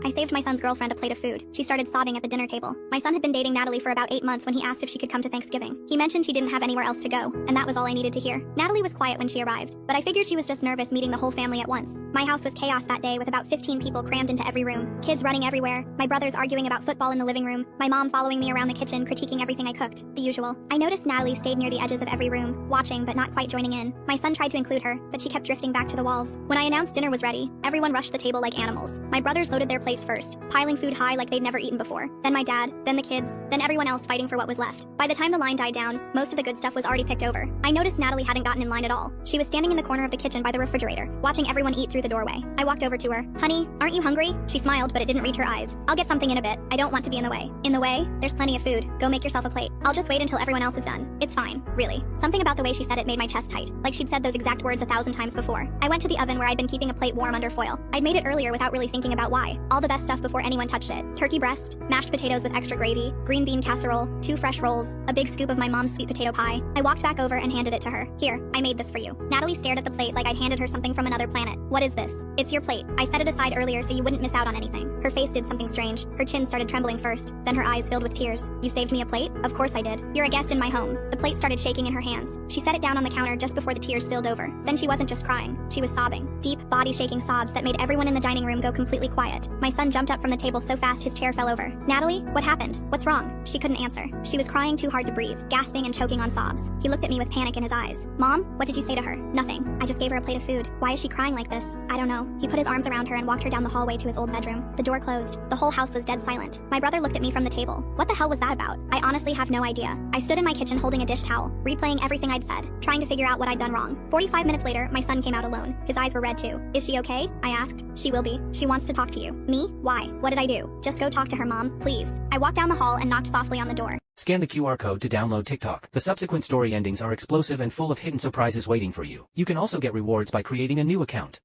I saved my son's girlfriend a plate of food. She started sobbing at the dinner table. My son had been dating Natalie for about 8 months when he asked if she could come to Thanksgiving. He mentioned she didn't have anywhere else to go, and that was all I needed to hear. Natalie was quiet when she arrived, but I figured she was just nervous meeting the whole family at once. My house was chaos that day with about 15 people crammed into every room. Kids running everywhere, my brothers arguing about football in the living room, my mom following me around the kitchen critiquing everything I cooked, the usual. I noticed Natalie stayed near the edges of every room, watching but not quite joining in. My son tried to include her, but she kept drifting back to the walls. When I announced dinner was ready, everyone rushed the table like animals. My brothers loaded their plates first, piling food high like they'd never eaten before. Then my dad, then the kids, then everyone else fighting for what was left. By the time the line died down, most of the good stuff was already picked over. I noticed Natalie hadn't gotten in line at all. She was standing in the corner of the kitchen by the refrigerator, watching everyone eat through the doorway. I walked over to her. Honey, aren't you hungry? She smiled, but it didn't reach her eyes. I'll get something in a bit. I don't want to be in the way. In the way? There's plenty of food. Go make yourself a plate. I'll just wait until everyone else is done. It's fine, really. Something about the way she said it made my chest tight, like she'd said those exact words 1,000 times before. I went to the oven where I'd been keeping a plate warm under foil. I'd made it earlier without really thinking about why. All the best stuff before anyone touched it. Turkey breast, mashed potatoes with extra gravy, green bean casserole, 2 fresh rolls, a big scoop of my mom's sweet potato pie. I walked back over and handed it to her. Here, I made this for you. Natalie stared at the plate like I'd handed her something from another planet. What is this? It's your plate. I set it aside earlier so you wouldn't miss out on anything. Her face did something strange. Her chin started trembling first, then her eyes filled with tears. You saved me a plate? Of course I did. You're a guest in my home. The plate started shaking in her hands. She set it down on the counter just before the tears spilled over. Then she wasn't just crying. She was sobbing. Deep, body-shaking sobs that made everyone in the dining room go completely quiet. My son jumped up from the table so fast his chair fell over. Natalie, what happened? What's wrong? She couldn't answer. She was crying too hard to breathe, gasping and choking on sobs. He looked at me with panic in his eyes. Mom, what did you say to her? Nothing. I just gave her a plate of food. Why is she crying like this? I don't know. He put his arms around her and walked her down the hallway to his old bedroom. The door closed. The whole house was dead silent. My brother looked at me from the table. What the hell was that about? I honestly have no idea. I stood in my kitchen holding a dish towel, replaying everything I'd said, trying to figure out what I'd done wrong. 45 minutes later, my son came out alone. His eyes were red too. Is she okay? I asked. She will be. She wants to talk to you. Me? Why? What did I do? Just go talk to her, Mom, please. I walked down the hall and knocked softly on the door. Scan the QR code to download TikTok. The subsequent story endings are explosive and full of hidden surprises waiting for you. You can also get rewards by creating a new account.